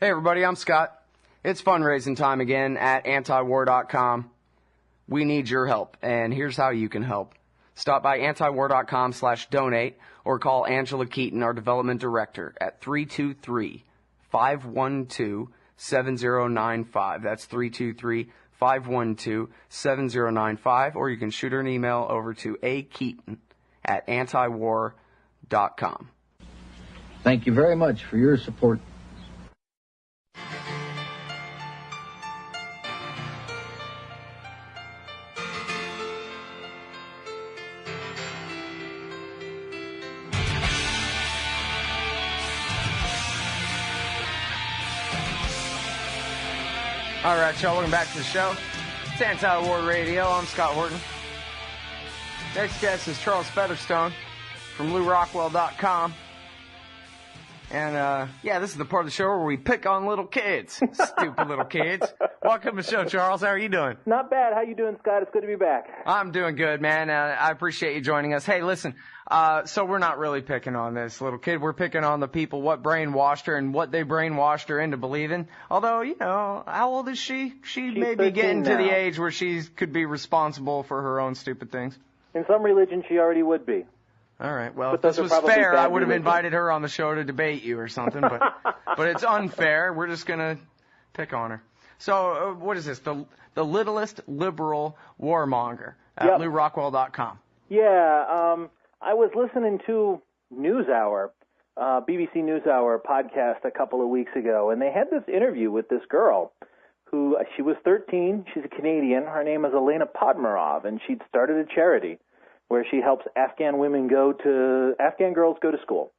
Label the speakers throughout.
Speaker 1: Hey everybody, I'm Scott. It's fundraising time again at antiwar.com. We need your help, and here's how you can help. Stop by antiwar.com/donate or call Angela Keaton, our development director, at 323-512-7095. That's 323-512-7095, or you can shoot her an email over to akeaton@antiwar.com.
Speaker 2: Thank you very much for your support.
Speaker 1: All right, y'all, welcome back to the show. It's Anti-War Radio. I'm Scott Horton. Next guest is Charles Featherstone from LouRockwell.com. And, this is the part of the show where we pick on little kids. Stupid little kids. Welcome to the show, Charles. How are you doing?
Speaker 3: Not bad. How you doing, Scott? It's good to be back.
Speaker 1: I'm doing good, man. I appreciate you joining us. Hey, listen, so we're not really picking on this little kid. We're picking on the people, what brainwashed her and what they brainwashed her into believing. Although, you know, how old is she? She's may be getting to the age where she could be responsible for her own stupid things.
Speaker 3: In some religion, she already would be.
Speaker 1: All right. Well, if this was fair, I would have invited her on the show to debate you or something. But it's unfair. We're just gonna pick on her. So what is this? The Littlest Liberal Warmonger at LouRockwell.com.
Speaker 3: Yeah. I was listening to NewsHour, BBC NewsHour podcast a couple of weeks ago, and they had this interview with this girl who she was 13. She's a Canadian. Her name is Elena Podmarov, and she'd started a charity where she helps Afghan girls go to school.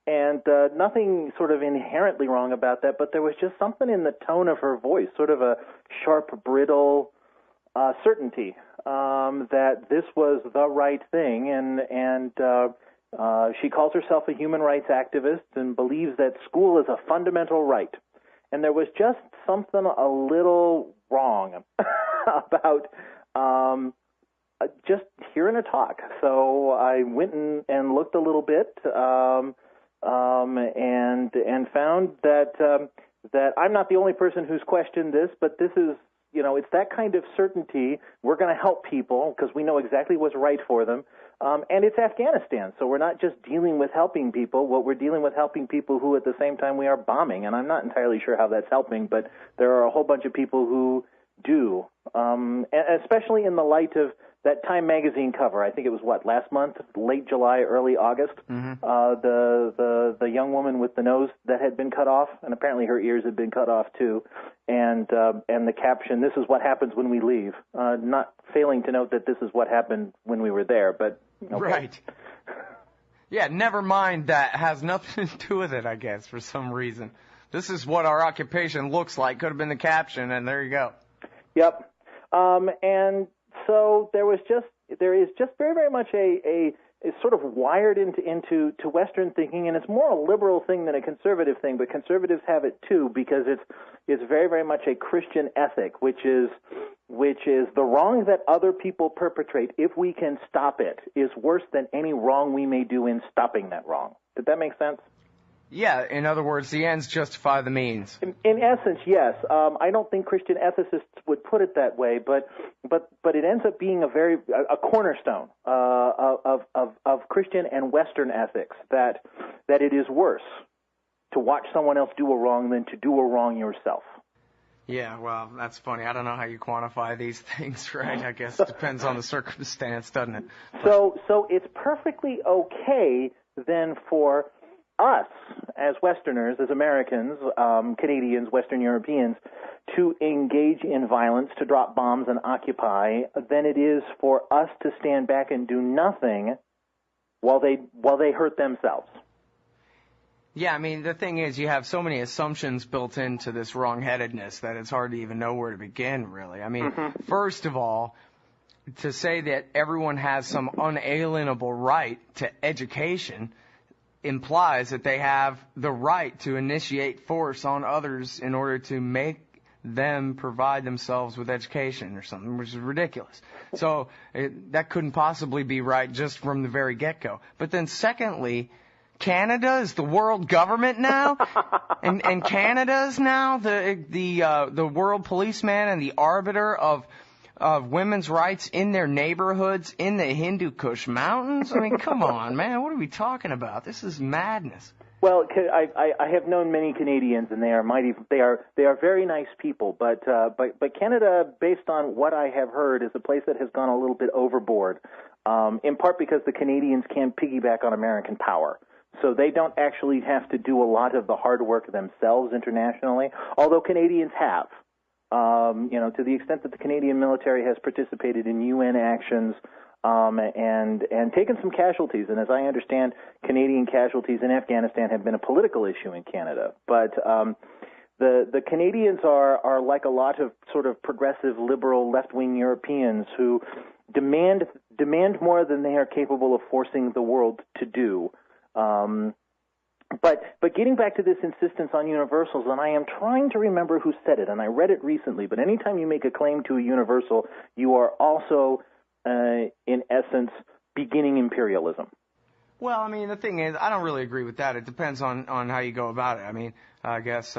Speaker 3: And nothing sort of inherently wrong about that, but there was just something in the tone of her voice, sort of a sharp, brittle certainty that this was the right thing. And she calls herself a human rights activist and believes that school is a fundamental right. And there was just something a little wrong about just hearing her talk. So I went and looked a little bit, and found that I'm not the only person who's questioned this, but this is, you know, it's that kind of certainty. We're going to help people because we know exactly what's right for them. And it's Afghanistan, so we're not just dealing with helping people. What we're dealing with helping people who at the same time we are bombing. And I'm not entirely sure how that's helping, but there are a whole bunch of people who do, and especially in the light of that Time magazine cover. I think it was last month, late July, early August. Mm-hmm. The young woman with the nose that had been cut off, and apparently her ears had been cut off too. And the caption, "This is what happens when we leave." Not failing to note that this is what happened when we were there, but okay.
Speaker 1: Right. Yeah, never mind that has nothing to do with it, I guess, for some reason. This is what our occupation looks like. Could have been the caption, and there you go.
Speaker 3: Yep. And so there is just very, very much a sort of wired into Western thinking, and it's more a liberal thing than a conservative thing, but conservatives have it too, because it's very, very much a Christian ethic, which is the wrong that other people perpetrate, if we can stop it, is worse than any wrong we may do in stopping that wrong. Did that make sense?
Speaker 1: Yeah, in other words, the ends justify the means.
Speaker 3: In essence, yes. I don't think Christian ethicists would put it that way, but it ends up being a cornerstone of Christian and Western ethics, that it is worse to watch someone else do a wrong than to do a wrong yourself.
Speaker 1: Yeah, well, that's funny. I don't know how you quantify these things, right? I guess it depends on the circumstance, doesn't it?
Speaker 3: So it's perfectly okay then for us as Westerners, as Americans, Canadians, Western Europeans, to engage in violence, to drop bombs and occupy, than it is for us to stand back and do nothing while they hurt themselves.
Speaker 1: Yeah, I mean, the thing is, you have so many assumptions built into this wrongheadedness that it's hard to even know where to begin, really. I mean, First of all, to say that everyone has some unalienable right to education implies that they have the right to initiate force on others in order to make them provide themselves with education or something, which is ridiculous. So that couldn't possibly be right just from the very get-go. But then secondly, Canada is the world government now, and Canada is now the world policeman and the arbiter of women's rights in their neighborhoods in the Hindu Kush Mountains. I mean, come on, man, what are we talking about? This is madness.
Speaker 3: Well, I have known many Canadians, and they are very nice people. But Canada, based on what I have heard, is a place that has gone a little bit overboard. In part because the Canadians can't piggyback on American power. So they don't actually have to do a lot of the hard work themselves internationally, although Canadians have. To the extent that the Canadian military has participated in UN actions and taken some casualties. And as I understand, Canadian casualties in Afghanistan have been a political issue in Canada. But the Canadians are like a lot of sort of progressive, liberal, left-wing Europeans who demand more than they are capable of forcing the world to do. But getting back to this insistence on universals, and I am trying to remember who said it, and I read it recently, but anytime you make a claim to a universal, you are also, in essence, beginning imperialism.
Speaker 1: Well, I mean, the thing is, I don't really agree with that. It depends on how you go about it. I mean, I guess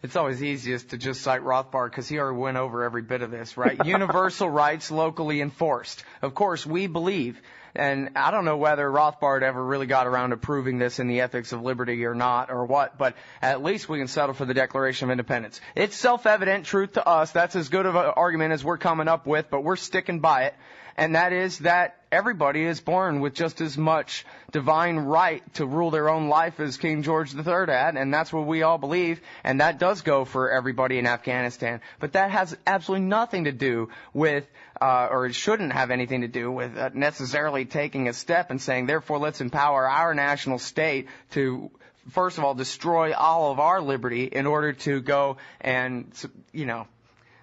Speaker 1: it's always easiest to just cite Rothbard because he already went over every bit of this, right? Universal rights locally enforced. Of course, we believe, and I don't know whether Rothbard ever really got around to proving this in the Ethics of Liberty or not or what, but at least we can settle for the Declaration of Independence. It's self-evident truth to us. That's as good of an argument as we're coming up with, but we're sticking by it. And that is that everybody is born with just as much divine right to rule their own life as King George III had, and that's what we all believe, and that does go for everybody in Afghanistan. But that has absolutely nothing to do with, or it shouldn't have anything to do with necessarily taking a step and saying, therefore, let's empower our national state to, first of all, destroy all of our liberty in order to go and,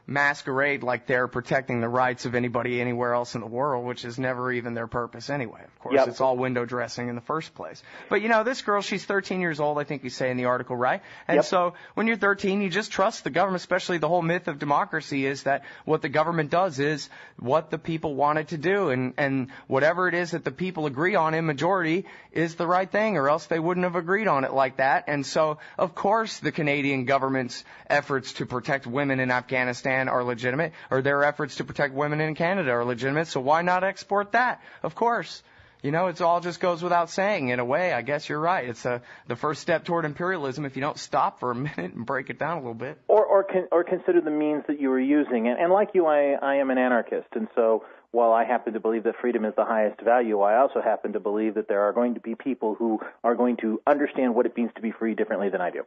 Speaker 1: masquerade like they're protecting the rights of anybody anywhere else in the world, which is never even their purpose anyway. Of course, It's all window dressing in the first place. But, this girl, she's 13 years old, I think you say in the article, right? And so when you're 13, you just trust the government, especially the whole myth of democracy is that what the government does is what the people want it to do. And whatever it is that the people agree on in majority is the right thing, or else they wouldn't have agreed on it like that. And so, of course, the Canadian government's efforts to protect women in Afghanistan are legitimate, or their efforts to protect women in Canada are legitimate, so why not export that? Of course. It all just goes without saying. In a way, I guess you're right. It's the first step toward imperialism if you don't stop for a minute and break it down a little bit.
Speaker 3: Or consider the means that you are using. And like you, I am an anarchist, and so while I happen to believe that freedom is the highest value, I also happen to believe that there are going to be people who are going to understand what it means to be free differently than I do.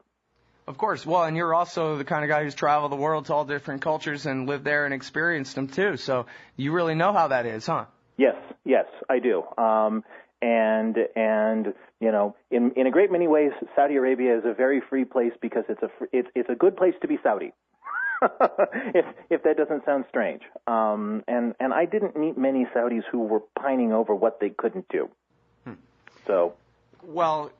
Speaker 1: Of course. Well, and you're also the kind of guy who's traveled the world to all different cultures and lived there and experienced them too. So you really know how that is, huh? Yes, I do. In a great many ways, Saudi Arabia is a very free place because it's a good place to be Saudi. if that doesn't sound strange. And I didn't meet many Saudis who were pining over what they couldn't do. So. Well,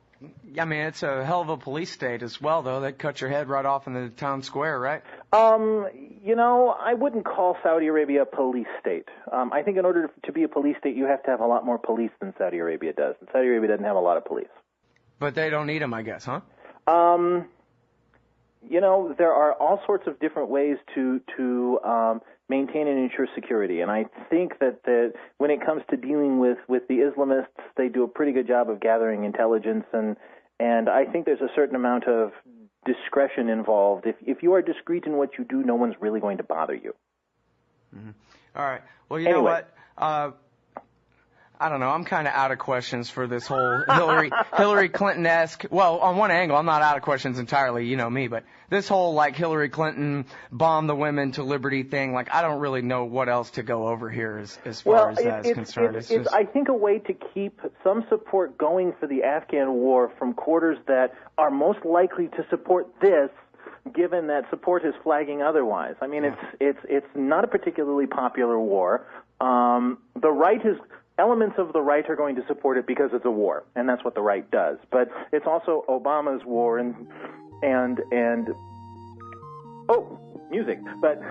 Speaker 1: I mean, it's a hell of a police state as well, though. They'd cut your head right off in the town square, right?
Speaker 3: I wouldn't call Saudi Arabia a police state. I think in order to be a police state, you have to have a lot more police than Saudi Arabia does. And Saudi Arabia doesn't have a lot of police.
Speaker 1: But they don't need them, I guess, huh?
Speaker 3: There are all sorts of different ways to maintain and ensure security. And I think that when it comes to dealing with the Islamists, they do a pretty good job of gathering intelligence. And I think there's a certain amount of discretion involved. If you are discreet in what you do, no one's really going to bother you.
Speaker 1: Mm-hmm. All right. Well, you know what? I don't know. I'm kind of out of questions for this whole Hillary Clinton-esque. Well, on one angle, I'm not out of questions entirely. You know me, but this whole Hillary Clinton bomb the women to liberty thing, I don't really know what else to go over here as far as that's concerned.
Speaker 3: It's I think a way to keep some support going for the Afghan war from quarters that are most likely to support this, given that support is flagging otherwise. I mean, it's not a particularly popular war. The right is. Elements of the right are going to support it because it's a war, and that's what the right does. But it's also Obama's war, and music. But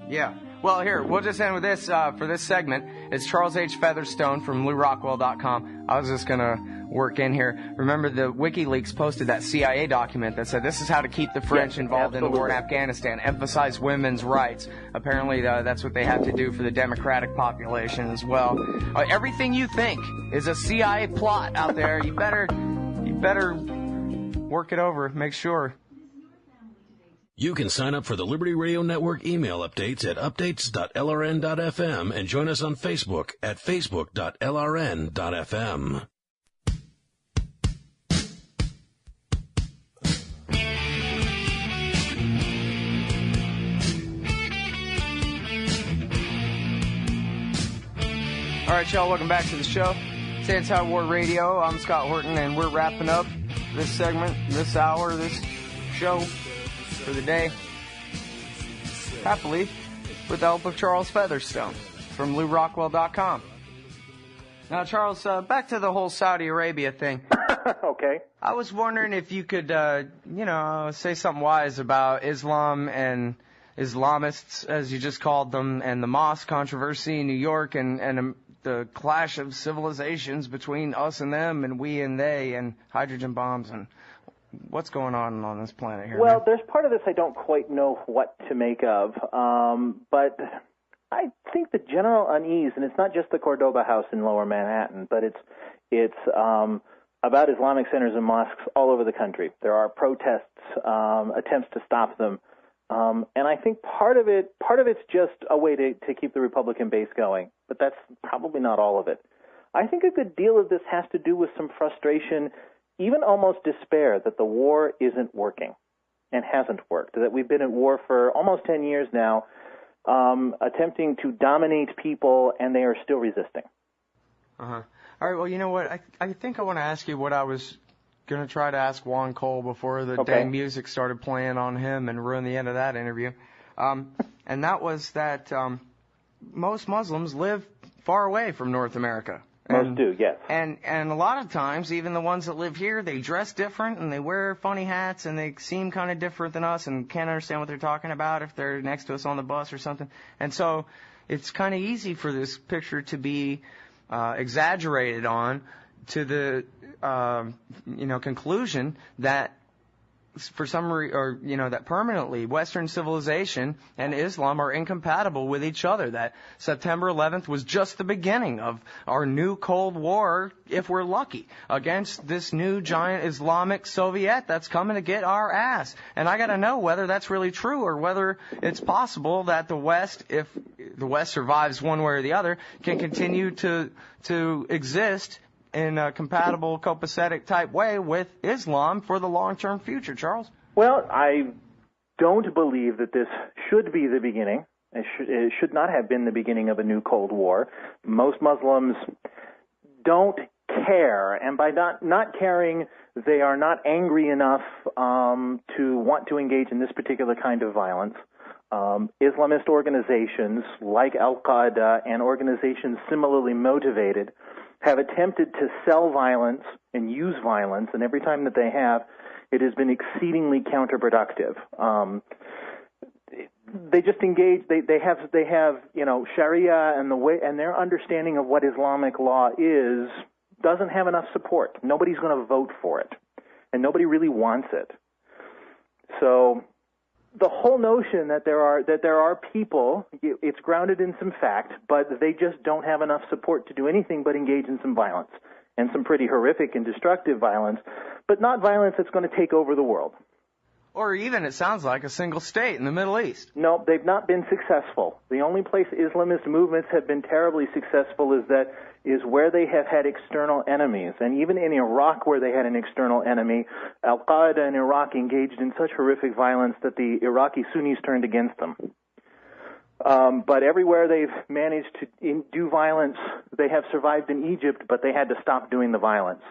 Speaker 1: yeah. Well, here we'll just end with this for this segment. It's Charles H. Featherstone from LouRockwell.com. I was just gonna work in here. Remember, the WikiLeaks posted that CIA document that said this is how to keep the French involved in the war in Afghanistan, emphasize women's rights. Apparently, that's what they have to do for the democratic population as well. Everything you think is a CIA plot out there. You better work it over. Make sure.
Speaker 4: You can sign up for the Liberty Radio Network email updates at updates.lrn.fm and join us on Facebook at facebook.lrn.fm.
Speaker 1: All right, y'all, welcome back to the show. It's Anti-War Radio. I'm Scott Horton, and we're wrapping up this segment, this hour, this show for the day, happily, with the help of Charles Featherstone from LouRockwell.com. Now, Charles, back to the whole Saudi Arabia thing.
Speaker 3: Okay.
Speaker 1: I was wondering if you could, say something wise about Islam and Islamists, as you just called them, and the mosque controversy in New York, and the clash of civilizations between us and them, and we and they, and hydrogen bombs, and what's going on this planet here?
Speaker 3: Well,
Speaker 1: man?
Speaker 3: there's part of this I don't quite know what to make of, but I think the general unease, and it's not just the Cordoba House in Lower Manhattan, but it's about Islamic centers and mosques all over the country. There are protests, attempts to stop them, and I think part of it's just a way to keep the Republican base going, but that's probably not all of it. I think a good deal of this has to do with some frustration, even almost despair, that the war isn't working and hasn't worked, that we've been at war for almost 10 years now, attempting to dominate people, and they are still resisting.
Speaker 1: Uh-huh. All right, well, you know what? I think I want to ask you what I was going to try to ask Juan Cole before the dang music started playing on him and ruined the end of that interview. And that was that most Muslims live far away from North America.
Speaker 3: Most do, yes.
Speaker 1: And a lot of times, even the ones that live here, they dress different and they wear funny hats and they seem kind of different than us and can't understand what they're talking about if they're next to us on the bus or something. And so it's kind of easy for this picture to be exaggerated on to the conclusion that for some that permanently Western civilization and Islam are incompatible with each other, that September 11th was just the beginning of our new Cold War, if we're lucky, against this new giant Islamic Soviet that's coming to get our ass. And I got to know whether that's really true or whether it's possible that the West, if the West survives one way or the other, can continue to exist in a compatible, copacetic type way with Islam for the long-term future, Charles?
Speaker 3: Well, I don't believe that this should be the beginning. It should not have been the beginning of a new Cold War. Most Muslims don't care, and by not caring, they are not angry enough to want to engage in this particular kind of violence. Islamist organizations like Al-Qaeda and organizations similarly motivated have attempted to sell violence and use violence, and every time that they have, it has been exceedingly counterproductive. They just engage. They have Sharia and their understanding of what Islamic law is doesn't have enough support. Nobody's going to vote for it, and nobody really wants it. So the whole notion that there are people, it's grounded in some fact, but they just don't have enough support to do anything but engage in some violence, and some pretty horrific and destructive violence, but not violence that's going to take over the world.
Speaker 1: Or even, it sounds like, a single state in the Middle East.
Speaker 3: No, they've not been successful. The only place Islamist movements have been terribly successful is where they have had external enemies. And even in Iraq, where they had an external enemy, Al-Qaeda in Iraq engaged in such horrific violence that the Iraqi Sunnis turned against them. But everywhere they've managed to do violence, they have survived in Egypt, but they had to stop doing the violence.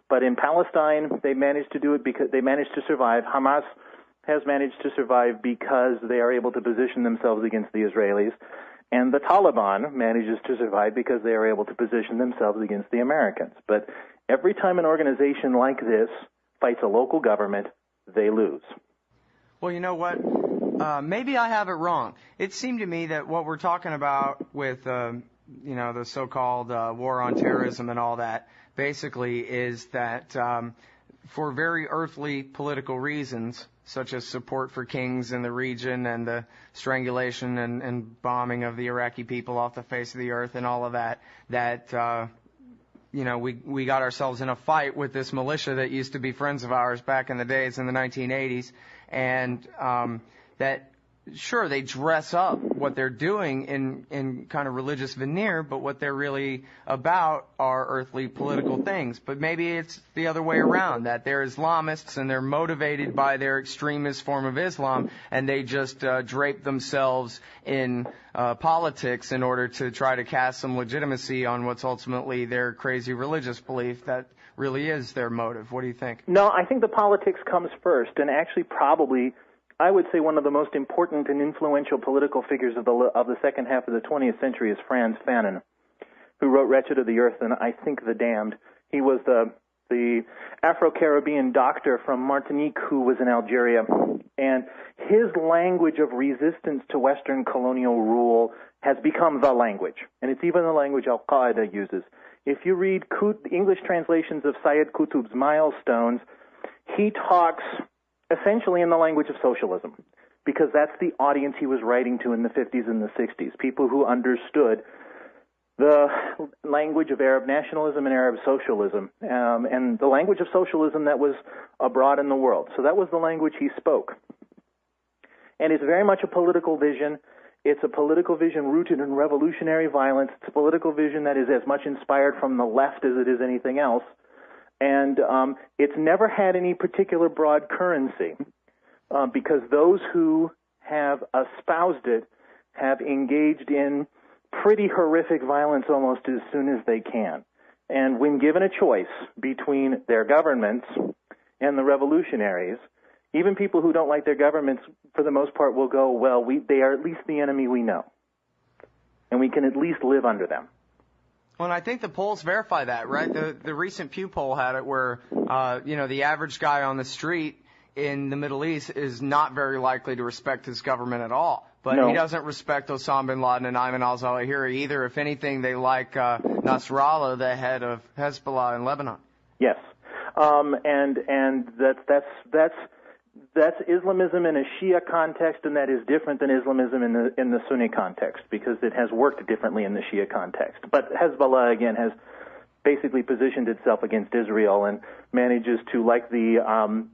Speaker 3: But in Palestine, they managed to do it because they managed to survive. Hamas has managed to survive because they are able to position themselves against the Israelis. And the Taliban manages to survive because they are able to position themselves against the Americans. But every time an organization like this fights a local government, they lose.
Speaker 1: Well, you know what? Maybe I have it wrong. It seemed to me that what we're talking about with the so-called war on terrorism and all that, basically is that for very earthly political reasons, such as support for kings in the region and the strangulation and bombing of the Iraqi people off the face of the earth and all of that, we got ourselves in a fight with this militia that used to be friends of ours back in the days in the 1980s, and that, sure, they dress up what they're doing in kind of religious veneer, but what they're really about are earthly political things. But maybe it's the other way around, that they're Islamists and they're motivated by their extremist form of Islam, and they just drape themselves in politics in order to try to cast some legitimacy on what's ultimately their crazy religious belief that really is their motive. What do you think?
Speaker 3: No, I think the politics comes first, and actually probably I would say one of the most important and influential political figures of the second half of the 20th century is Frantz Fanon, who wrote Wretched of the Earth and I Think the Damned. He was the Afro-Caribbean doctor from Martinique who was in Algeria, and his language of resistance to Western colonial rule has become the language, and it's even the language Al-Qaeda uses. If you read English translations of Sayyid Qutb's Milestones, he talks essentially in the language of socialism, because that's the audience he was writing to in the 50s and the 60s, people who understood the language of Arab nationalism and Arab socialism, and the language of socialism that was abroad in the world. So that was the language he spoke. And it's very much a political vision. It's a political vision rooted in revolutionary violence. It's a political vision that is as much inspired from the left as it is anything else. And it's never had any particular broad currency because those who have espoused it have engaged in pretty horrific violence almost as soon as they can. And when given a choice between their governments and the revolutionaries, even people who don't like their governments, for the most part, will go, well, they are at least the enemy we know, and we can at least live under them.
Speaker 1: Well, and I think the polls verify that, right? The recent Pew poll had it where, the average guy on the street in the Middle East is not very likely to respect his government at all. But no. He doesn't respect Osama bin Laden and Ayman al-Zawahiri either. If anything, they like Nasrallah, the head of Hezbollah in Lebanon.
Speaker 3: Yes, and that's Islamism in a Shia context, and that is different than Islamism in the Sunni context, because it has worked differently in the Shia context. But Hezbollah, again, has basically positioned itself against Israel and manages to, like the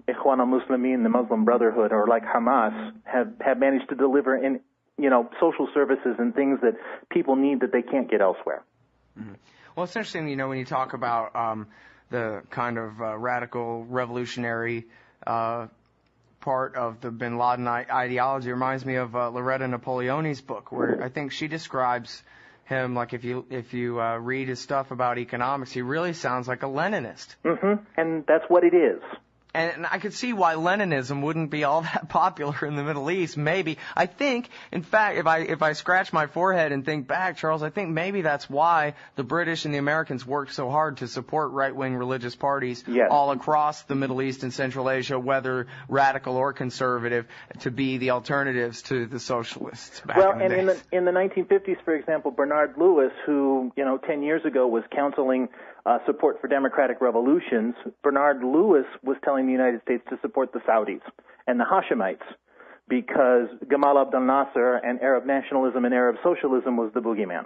Speaker 3: Ikhwan al-Muslimin, the Muslim Brotherhood, or like Hamas, have managed to deliver in social services and things that people need that they can't get elsewhere.
Speaker 1: Mm-hmm. Well, it's interesting, when you talk about the kind of radical revolutionary part of the bin Laden ideology. It reminds me of Loretta Napoleoni's book, where I think she describes him like if you read his stuff about economics, he really sounds like a Leninist.
Speaker 3: Mm-hmm. And that's what it is.
Speaker 1: And I could see why Leninism wouldn't be all that popular in the Middle East. Maybe. I think, in fact, if I scratch my forehead and think back, Charles, I think maybe that's why the British and the Americans worked so hard to support right-wing religious parties all across the Middle East and Central Asia, whether radical or conservative, to be the alternatives to the socialists back in the days.
Speaker 3: In the 1950s, for example, Bernard Lewis, who 10 years ago was counseling support for democratic revolutions, Bernard Lewis was telling the United States to support the Saudis and the Hashemites because Gamal Abdel Nasser and Arab nationalism and Arab socialism was the boogeyman.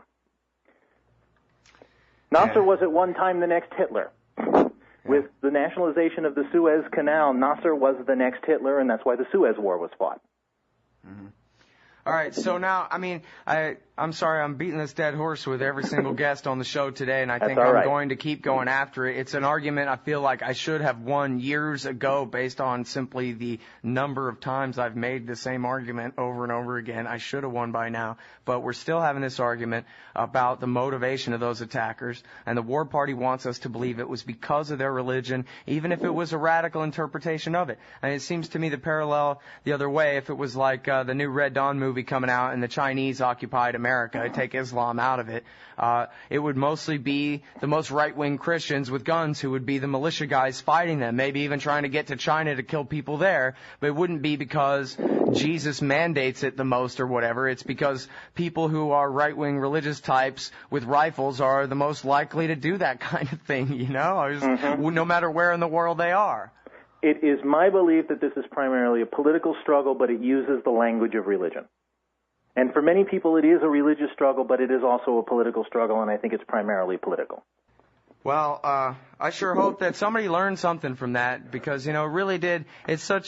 Speaker 3: Nasser was at one time the next Hitler. With the nationalization of the Suez Canal, Nasser was the next Hitler, and that's why the Suez War was fought.
Speaker 1: Mm-hmm. All right, so now, I'm sorry, I'm beating this dead horse with every single guest on the show today, and I think I'm going to keep going after it. It's an argument I feel like I should have won years ago based on simply the number of times I've made the same argument over and over again. I should have won by now, but we're still having this argument about the motivation of those attackers, and the War Party wants us to believe it was because of their religion, even if it was a radical interpretation of it. And it seems to me the parallel the other way, if it was like the new Red Dawn movie coming out and the Chinese occupied America, America, take Islam out of it, it would mostly be the most right-wing Christians with guns who would be the militia guys fighting them, maybe even trying to get to China to kill people there. But it wouldn't be because Jesus mandates it the most or whatever. It's because people who are right-wing religious types with rifles are the most likely to do that kind of thing, you know, no matter where in the world they are.
Speaker 3: It is my belief that this is primarily a political struggle, but it uses the language of religion. And for many people, it is a religious struggle, but it is also a political struggle, and I think it's primarily political.
Speaker 1: Well, I sure hope that somebody learned something from that, because, you know, it really did. It's a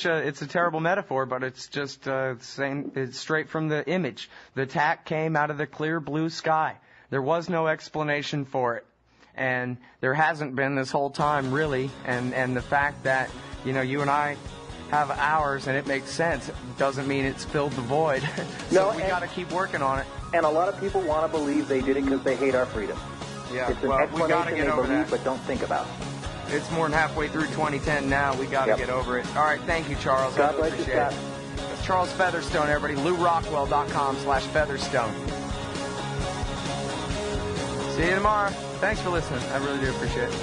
Speaker 1: terrible metaphor, but it's just it's straight from the image. The attack came out of the clear blue sky. There was no explanation for it, and there hasn't been this whole time, really. And the fact that, you know, you and I have ours and it makes sense doesn't mean it's filled the void. So we got to keep working on it.
Speaker 3: And a lot of people want to believe they did it because they hate our freedom.
Speaker 1: Yeah,
Speaker 3: it's an explanation they believe but don't think about.
Speaker 1: It's more than halfway through 2010 now. We got to get over it. All right, thank you, Charles.
Speaker 3: God bless you, Scott.
Speaker 1: It's Charles Featherstone, everybody. LouRockwell.com/Featherstone. See you tomorrow. Thanks for listening. I really do appreciate it.